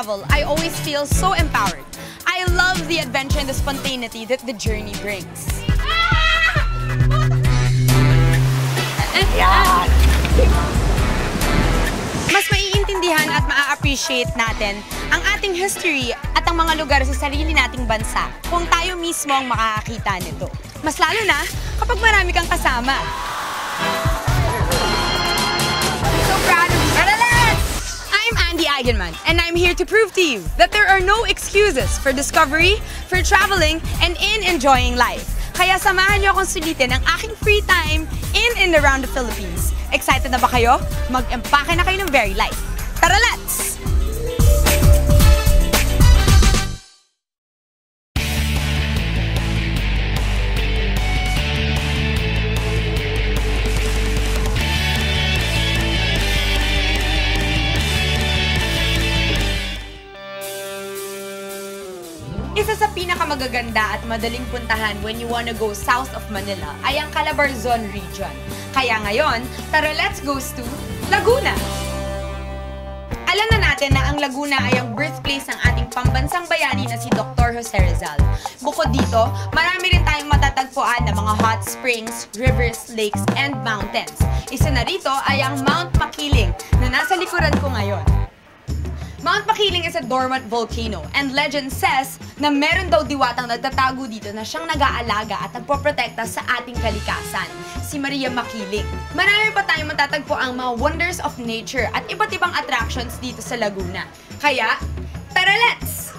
travel, I always feel so empowered. I love the adventure and the spontaneity that the journey brings. Yan! Mas maiintindihan at maa-appreciate natin ang ating history at ang mga lugar sa sarili nating bansa kung tayo mismo ang makakakita nito. Mas lalo na kapag marami kang kasama. So proud of you. I'm Andy Eigenman, and I'm here to prove to you that there are no excuses for discovery, for traveling, and in enjoying life. Kaya samahan niyo akong sulitin ang aking free time in and around the Philippines. Excited na ba kayo? Mag-empake na kayo ng very life. Tara, let's! Isa sa pinakamagaganda at madaling puntahan when you wanna go south of Manila ay ang Calabarzon region. Kaya ngayon, tara let's go to Laguna! Alam na natin na ang Laguna ay ang birthplace ng ating pambansang bayani na si Dr. Jose Rizal. Bukod dito, marami rin tayong matatagpuan na mga hot springs, rivers, lakes, and mountains. Isa na rito ay ang Mount Makiling na nasa likuran ko ngayon. Mount Makiling is a dormant volcano and legend says na meron daw diwatang nagtatago dito na siyang nag-aalaga at nagpoprotekta sa ating kalikasan, si Maria Makiling. Marami pa tayong matatagpo ang mga wonders of nature at iba't ibang attractions dito sa Laguna. Kaya, tara let's!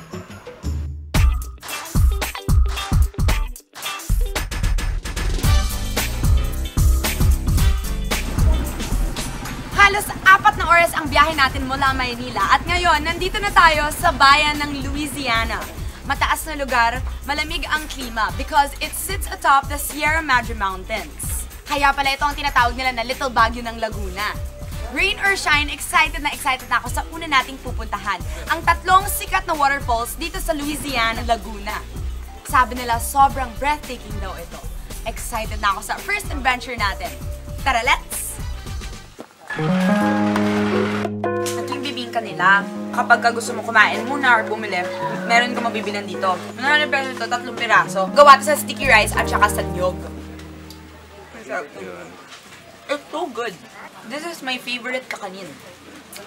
Halos 4 na oras ang biyahe natin mula Maynila at ngayon, nandito na tayo sa bayan ng Louisiana. Mataas na lugar, malamig ang klima because it sits atop the Sierra Madre Mountains. Kaya pala ito ang tinatawag nila na Little Baguio ng Laguna. Rain or shine, excited na ako sa una nating pupuntahan, ang 3 sikat na waterfalls dito sa Louisiana, Laguna. Sabi nila, sobrang breathtaking daw ito. Excited na ako sa first adventure natin. Tara, let's! At yung bibingka nila, kapag gusto mo kumain muna or bumili, meron ka mabibilan dito. 100 pesos ito, 3 piraso. Gawa sa sticky rice at saka sa niyog. It's so good. This is my favorite kakanin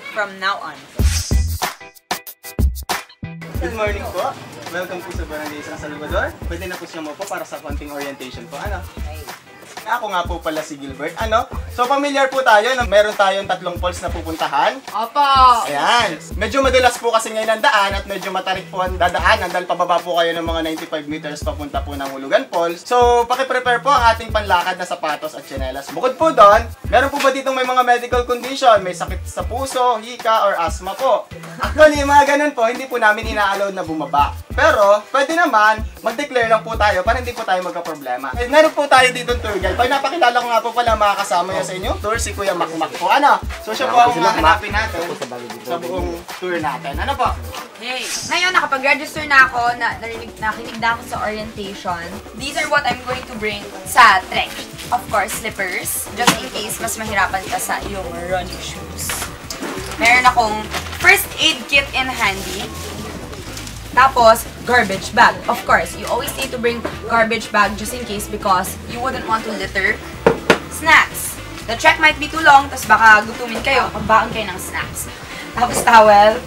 from now on. Good morning po. Welcome po sa Barangay San Salvador. Pwede na po siya mo po para sa konting orientation po. Ano? Ako nga po pala si Gilbert. Ano? So, familiar po tayo na meron tayong 3 falls na pupuntahan. Opo! Ayan. Medyo madalas po kasi ngayon ang daan at medyo matarik po ang dadaanan dahil pababa po kayo ng mga 95 meters papunta po ng Hulugan Falls. So, pakiprepare po ang ating panlakad na sapatos at tsinelas. Bukod po doon, meron po ba ditong may mga medical condition? May sakit sa puso, hika, or asthma po? Actually, mga ganun po, hindi po namin ina-allow na bumaba. Pero, pwede naman, mag-declare lang po tayo para hindi po tayo magka-problema. Eh, meron po tayo dito tour guide. Pag napakilala ko nga po pala mga kasama niya sa inyo, tour si Kuya Makmak po. Ano? So, siya po ang hahanapin natin sa buong tour natin. Ano po? Okay. Ngayon, nakapag-register na ako, nakinig na ako sa orientation. These are what I'm going to bring sa trek. Of course, slippers. Just in case mas mahirapan ka sa iyong running shoes. Meron akong first aid kit in handy. Tapos, garbage bag. Of course, you always need to bring garbage bag just in case because you wouldn't want to litter. Snacks. The trek might be too long, tapos baka gutumin kayo, pagbaon kayo ng snacks. Tapos towel,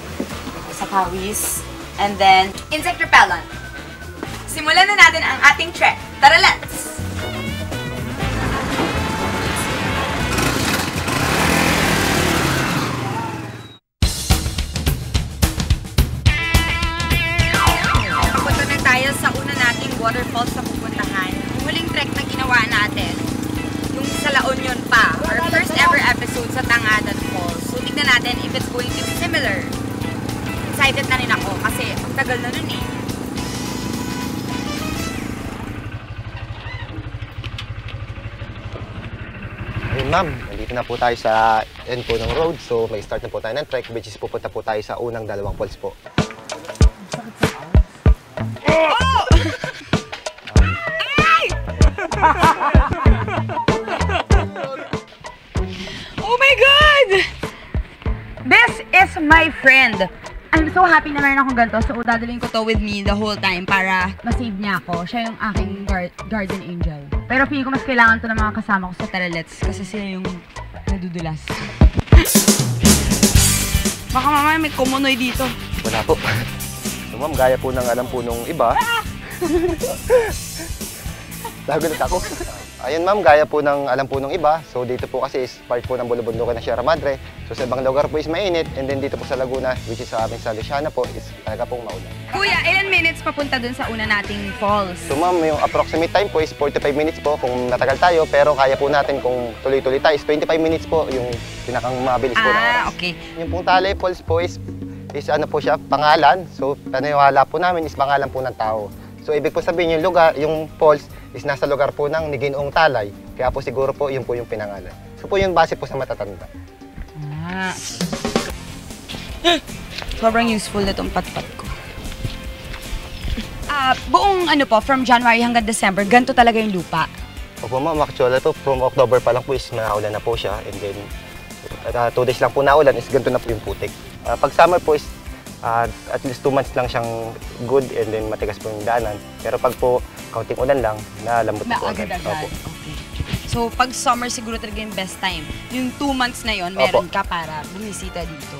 sa pawis, and then insect repellent. Simulan na natin ang ating trek. Tara, let's! Sa una nating waterfalls sa pupuntahan, yung huling trek na ginawa natin, yung sa La Union pa, our first ever episode sa Tangadan Falls. So, tignan natin if it's going to be similar. Excited na rin ako kasi ang tagal na nun eh. Ayun ma'am, nandito na po tayo sa end po ng road. So, may start na po tayo ng trek, which is pupunta po tayo sa unang 2 falls po. Oh! Ay! Oh my God! This is my friend, I'm so happy na meron akong ganito. So, dadalhin ko to with me the whole time para ma-save niya ako. Siya yung aking guardian angel. Pero feeling ko mas kailangan to ng mga kasama ko sa Taralets kasi sila yung nadudulas. Baka mamaya may kumunoy dito. Wala po. So ma'am, gaya po ng alam po nung iba. Nagulat ako. Ayun ma'am, gaya po ng alam po nung iba. So dito po kasi is part po ng bulubundukan ng Sierra Madre. So sa ibang lugar po is mainit. And then dito po sa Laguna, which is sa aming sa Luciana po, is talaga pong maulan. Kuya, ilan minutes papunta dun sa una nating falls? So ma'am, yung approximate time po is 45 minutes po kung natagal tayo. Pero kaya po natin kung tuloy-tuloy tayo is 25 minutes po yung pinakang mabilis po na oras. Okay. Yung pong Talay Falls po is ano po siya, pangalan. So paniwala po namin is pangalan po ng tao. So ibig po sabihin yung lugar, yung falls is nasa lugar po ng Niginoong Talay. Kaya po siguro po yun po yung pinangalan. So po yung base po sa matatanda. Sobrang useful na itong patpat ko. Buong ano po, from January hanggang December, ganito talaga yung lupa. Opo ma'am, actually po from October pa lang po is naulan na po siya. And then 2 days lang po naulan is ganito na po yung putik. Pag summer po is at least 2 months lang siyang good and then matigas po yung daanan. Pero pag po kaunting ulan lang, nalambot po agad. Agad-agad. Okay. So pag summer siguro talaga yung best time. Yung 2 months na yon meron ka para bumisita dito.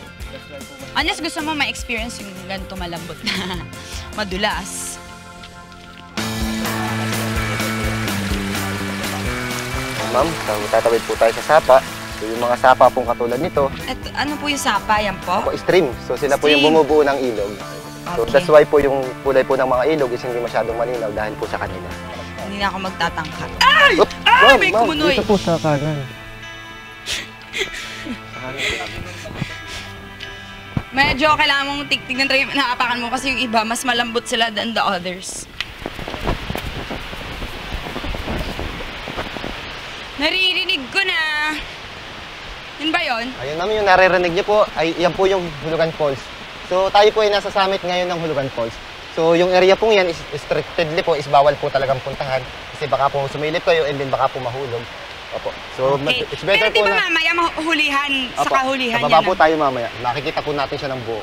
Unless gusto mo ma-experience yung ganito malambot na madulas. Ma'am, tatawid po tayo sa sapa. So yung mga sapa pong katulad nito, Ano po yung sapa? Yan po? stream. So sila po yung bumubuo ng ilog. So that's why po yung kulay po ng mga ilog is hindi masyadong malinaw dahil po sa kanila. Hindi na ako magtatangka. Ay! Oops, Ay! May kumunoy! Dito po sa kanan. Medyo kailangan mong tignan talaga yung naapakan mo kasi yung iba, mas malambot sila than the others. Naririnig ko na! Yun ba yun? Ayun ma'am, yung naririnig niyo po, ay yan po yung Hulugan Falls. So tayo po ay nasa summit ngayon ng Hulugan Falls. So yung area pong yan is strictedly po, is bawal po talagang puntahan. Kasi baka po sumilip kayo and then baka po mahulog. Opo. So Okay. it's better Pero di po ba na... mamaya mahuhulihan sa Opo, kahulihan sa baba yan? po tayo mamaya. Makikita po natin siya ng buo.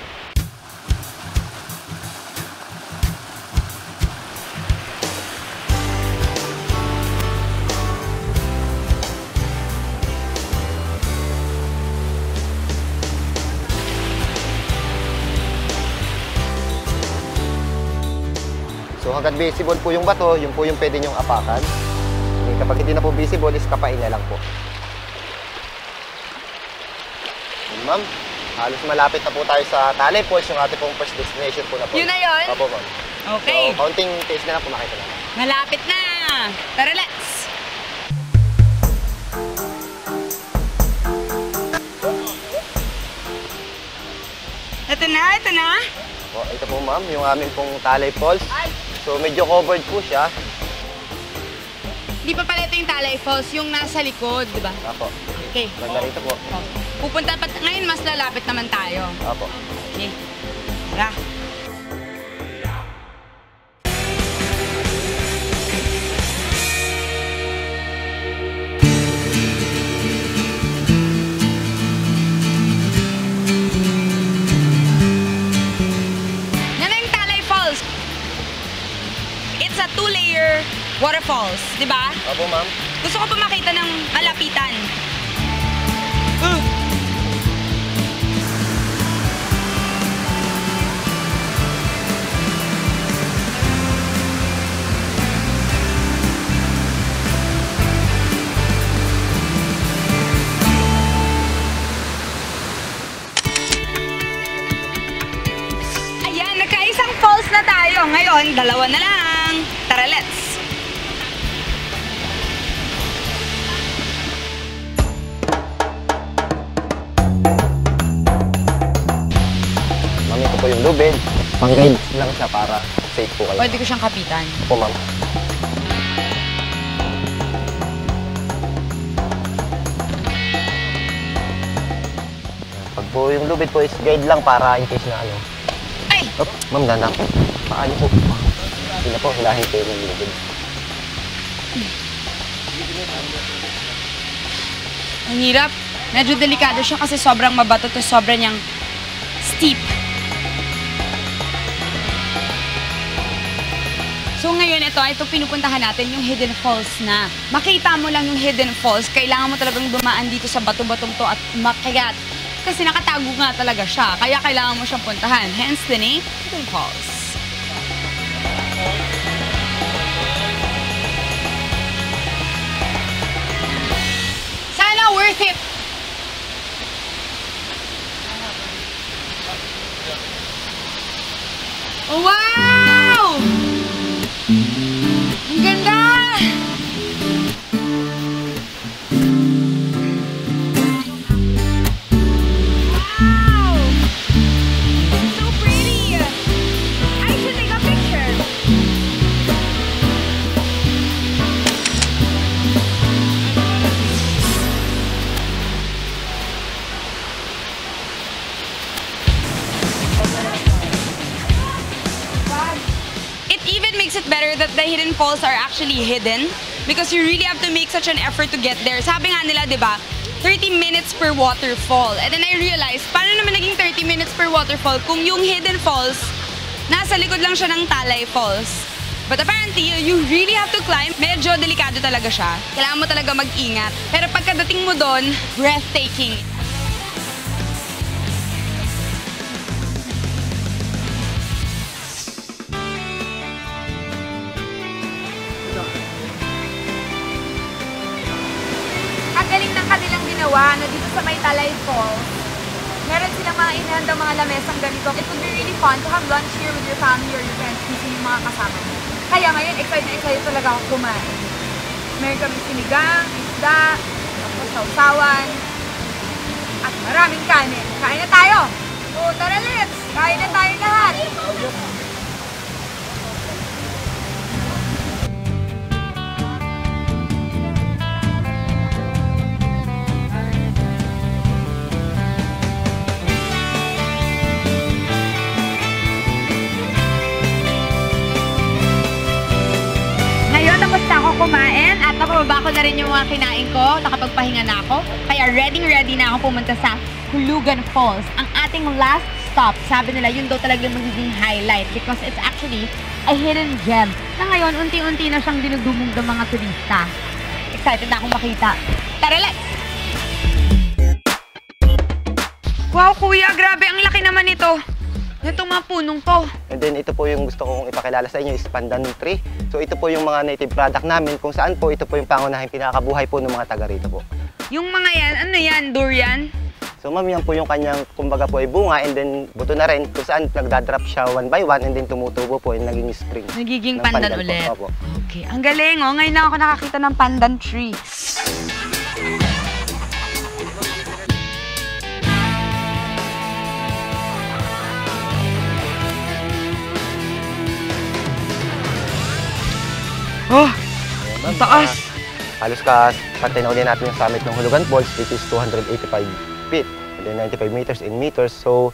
So hanggang visible po yung bato, yun po yung pwede nyong apakan. Kapag hindi na po visible, is kapain na lang po. Ma'am, halos malapit na po tayo sa Talay Falls, yung ating pong first destination po na po. Yun na yun? Opo, ma'am. Okay. So, kaunting taste na lang po makita na. Malapit na! Tara, let's! Ito na, ito na. O, ito po ma'am, yung aming pong Talay Falls. So medyo covered po siya. Di pa pala ito yung Talay Falls, yung nasa likod, di ba? Apo. Okay. Ganda rito po. Pupunta pa, ngayon mas lalapit naman tayo. Apo. Okay. Tara. Yan na yung Talay Falls. It's a 2-layer waterfalls, di ba? Apo ma'am. Gusto ko pa makita ng malapitan. Ayan, nagkaisang falls na tayo. Ngayon, 2 na lang. Tara, let's! Ma'am, ito po yung lubid. Pang-guide lang siya para safe po kayo. Pwede ko siyang kapitan. Po ma'am. Pag po yung lubid po is guide lang para in case na ano. Ay! Op, ma'am, danak. Paano po? Hindi na po, hilahin po yung lubid. Ang hirap. Medyo delikado siya kasi sobrang mabato to sobrang niyang steep. So ngayon, ito pinupuntahan natin yung Hidden Falls na. Makita mo lang yung Hidden Falls, kailangan mo talagang dumaan dito sa bato-batong to at makigat. Kasi nakatago nga talaga siya, kaya kailangan mo siyang puntahan. Hence the name, Hidden Falls. Sana worth it! Oh, wow! Ang ganda! Wow! So pretty! I should take a picture. It even makes it better that the hidden falls are actually hidden because you really have to make such an effort to get there. Sabi nga nila, di ba, 30 minutes per waterfall. And then I realized, paano naman naging 30 minutes per waterfall kung yung hidden falls, nasa likod lang siya ng Talay Falls. But apparently, you really have to climb. Medyo delikado talaga siya. Kailangan mo talaga mag-ingat. Pero pagkadating mo doon, breathtaking. Galing ng kanilang ginawa na dito sa may Talay Falls. Meron silang mga inahandang mga lamesang ganito. It would be really fun to have lunch here with your family or your friends kung sino yung mga kasama mo. Kaya ngayon, excited na excited talaga ako kumain. Meron kami sinigang, isda, tapos sausawan, at maraming kanin. Kain na tayo! O, tara let's! Kain na tayo lahat! Tapos na ako kumain at napababa ko na rin yung mga kinain ko. Nakapagpahinga na ako. Kaya ready na ako pumunta sa Hulugan Falls. Ang ating last stop. Sabi nila, yun daw talaga magiging highlight because it's actually a hidden gem. Na ngayon, unti-unti na siyang dinudumog ng mga turista. Excited na akong makita. Tara, let's! Wow, kuya! Grabe, ang laki naman ito. Itong mga punong to. And then ito po yung gusto kong ipakilala sa inyo is pandan tree. So ito po yung mga native product namin kung saan po ito po yung pangunahing pinakabuhay po ng mga taga rito po. Yung mga yan, ano yan? Durian? So ma'am, yan po yung kanyang kumbaga po ay bunga and then buto na rin kung saan nagdadrop siya one by one and then tumutubo po yung naging spring. Nagiging pandan ulit. Po. Okay, ang galing oh. Ngayon lang ako nakakita ng pandan tree. Oh, ang taas! Halos pantay na uli natin yung summit ng Hulugan Falls, which is 285 feet, and then 95 meters in meters. So,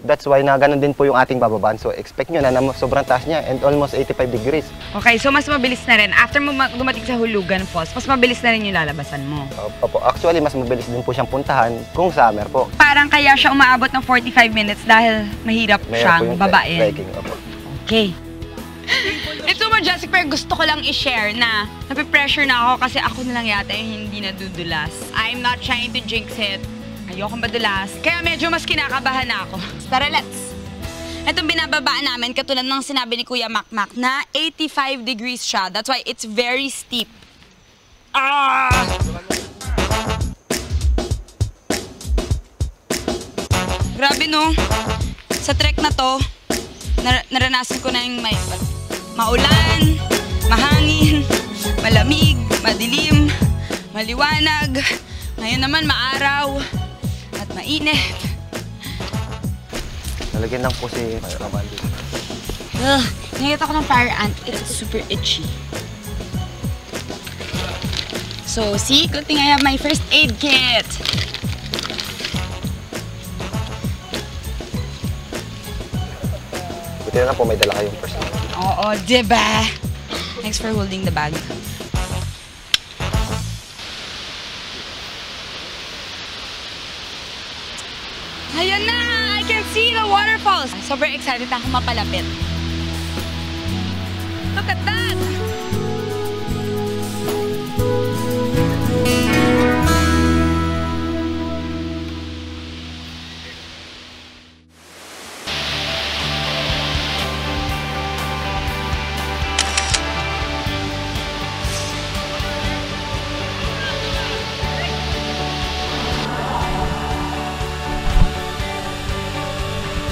that's why na ganun din po yung ating bababaan. So, expect nyo na sobrang taas niya and almost 85 degrees. Okay, so mas mabilis na rin. After mo dumating sa Hulugan Falls, mas mabilis na rin yung lalabasan mo. Opo, actually, mas mabilis din po siyang puntahan kung summer po. Parang kaya siya umaabot ng 45 minutes dahil mahirap siyang babain. Trekking, opo. Okay. Ito majestic, pero gusto ko lang i-share na napipressure na ako kasi ako na lang yata yung hindi nadudulas. I'm not trying to jinx it. Ayokong madulas. Kaya medyo mas kinakabahan na ako. Tara, let's! Itong binababaan namin, katulad ng sinabi ni Kuya Makmak, na 85 degrees siya. That's why it's very steep. Ah! Grabe no? Sa trek na to, naranasan ko na yung may maulan, mahangin, malamig, madilim, maliwanag. Ngayon naman maaraw at mainit. Nalagyan lang po si Ramandi. Nakita ko ng fire ant. It's super itchy. So, see? Good thing I have my first aid kit. Buti na lang po may dala kayong first aid. Oo, diba? Thanks for holding the bag. Ayan na! I can see the waterfalls! Sobrang excited na ako mapalapit. Look at that!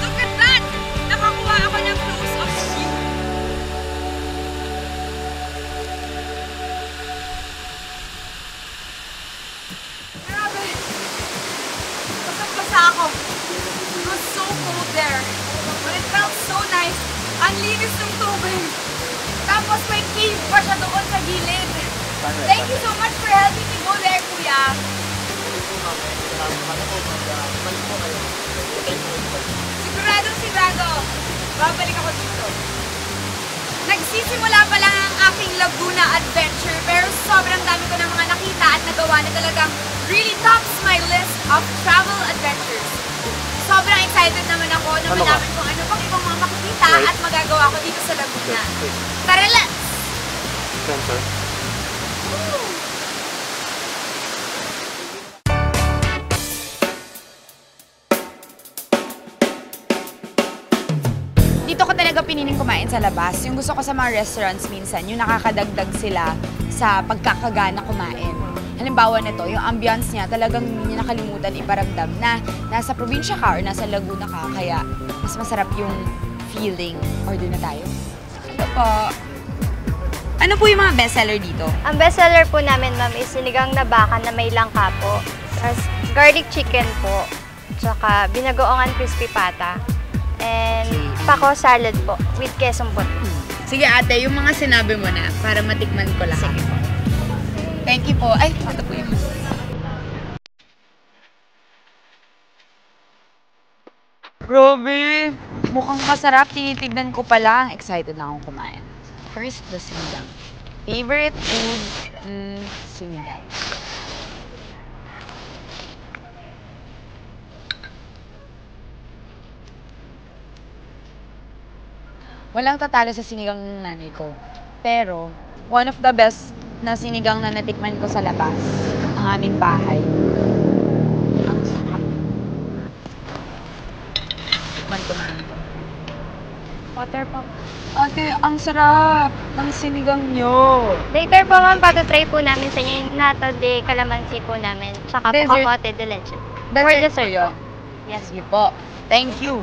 Look at that! Nakakuha ako ng close-up view. Grabe! Basang-basa ako. It was so cold there. But it felt so nice. Ang linis ng tubig. Tapos may cave pa siya doon sa gilid. Thank you so much for helping me go there, Kuya. Sigurado. Babalik ako dito. Nagsisimula pa lang ang aking Laguna adventure, pero sobrang dami ko ng mga nakita at nagawa na talagang really tops my list of travel adventures. Sobrang excited naman ako na malaman kung ano pang ibang mga makikita at magagawa ko dito sa Laguna. Tara, let's! Sensor. Dito ko talaga piniling kumain sa labas. Yung gusto ko sa mga restaurants minsan, yung nakakadagdag sila sa pagkakagana kumain. Halimbawa nito, yung ambience niya, talagang hindi niya nakalimutan iparamdam na nasa probinsya ka or nasa Laguna ka, kaya mas masarap yung feeling. Order na tayo. Ano po? Ano po yung mga bestseller dito? Ang bestseller po namin, ma'am, is sinigang na baka na may langka po. Tapos garlic chicken po. Tsaka binagoongan crispy pata. And pako salad po with quesong puti. Sige ate, yung mga sinabi mo na para matikman ko lahat. Sige po. Thank you po. Ay, ito po yung... Grabe! Mukhang masarap. Tinitignan ko pa lang. Excited na akong kumain. First, the sinigang. Favorite food, sinigang. Walang tatalo sa sinigang ng nanay ko. Pero, one of the best na sinigang na natikman ko sa labas, ang aming bahay. Ang sarap. Tikman ko na ito. Water pop. Ate, ang sarap ng sinigang nyo. Later po, ma'am, patatry po namin sa inyo yung nata de calamansi po namin. Tsaka po Dessert. kamote de leche. For dessert yun. Yes. Sige po. Thank you.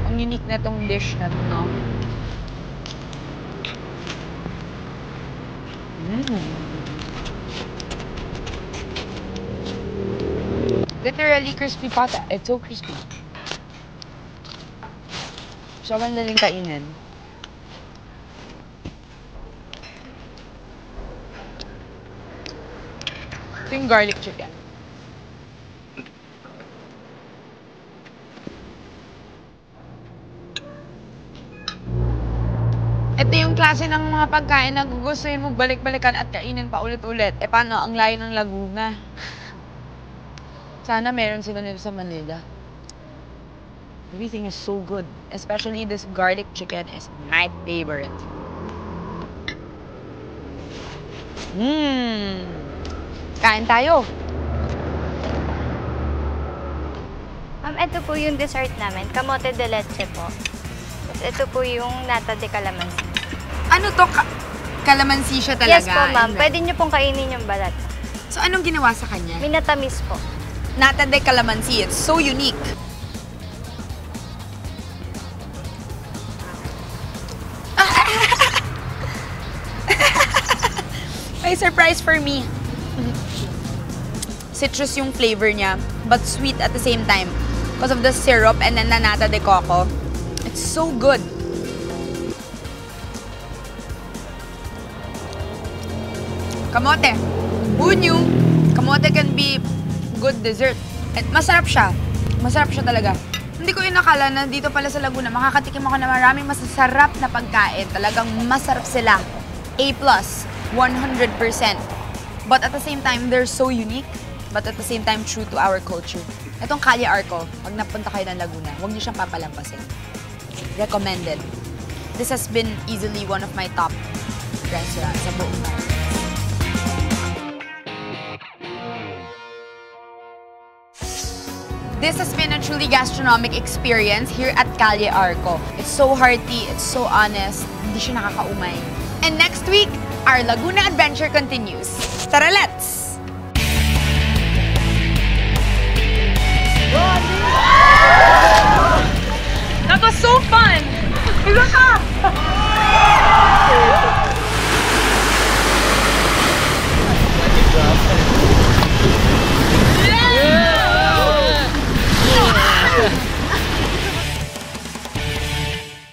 Ang unique na tong dish na to, no? Literally crispy pata. It's so crispy. Sobrang daling kainin. Ito yung garlic chicken. Ito yung klase ng mga pagkain na gugustuhin mo balik-balikan at kainin pa ulit-ulit. E paano ang layo ng Laguna? Sana meron sila nito sa Manila. Everything is so good. Especially this garlic chicken is my favorite. Kain tayo. Ma'am, ito po yung dessert namin. Kamote de leche po. Tapos ito po yung nata de calamansi. Ano to? Kalamansi siya talaga? Yes po, ma'am. Pwede niyo pong kainin yung balat. So, anong ginawa sa kanya? Minatamis po. Nata de calamansi. It's so unique. May surprise for me. Citrus yung flavor niya, but sweet at the same time. Because of the syrup and then the nata de coco. It's so good. Kamote. Who knew? Kamote can be good dessert. At masarap siya. Masarap siya talaga. Hindi ko inakala na dito pala sa Laguna, makakatikim ako na maraming masasarap na pagkain. Talagang masarap sila. A+, 100%. But at the same time, they're so unique. but at the same time true to our culture. Itong Calle Arco, pag napunta kayo ng Laguna, huwag niyo siyang papalampasin. Recommended. This has been easily one of my top restaurants sa buong Philippines. This has been a truly gastronomic experience here at Calle Arco. It's so hearty, it's so honest, hindi siya nakakaumay. And next week, our Laguna adventure continues. Tara, let's! That was so fun!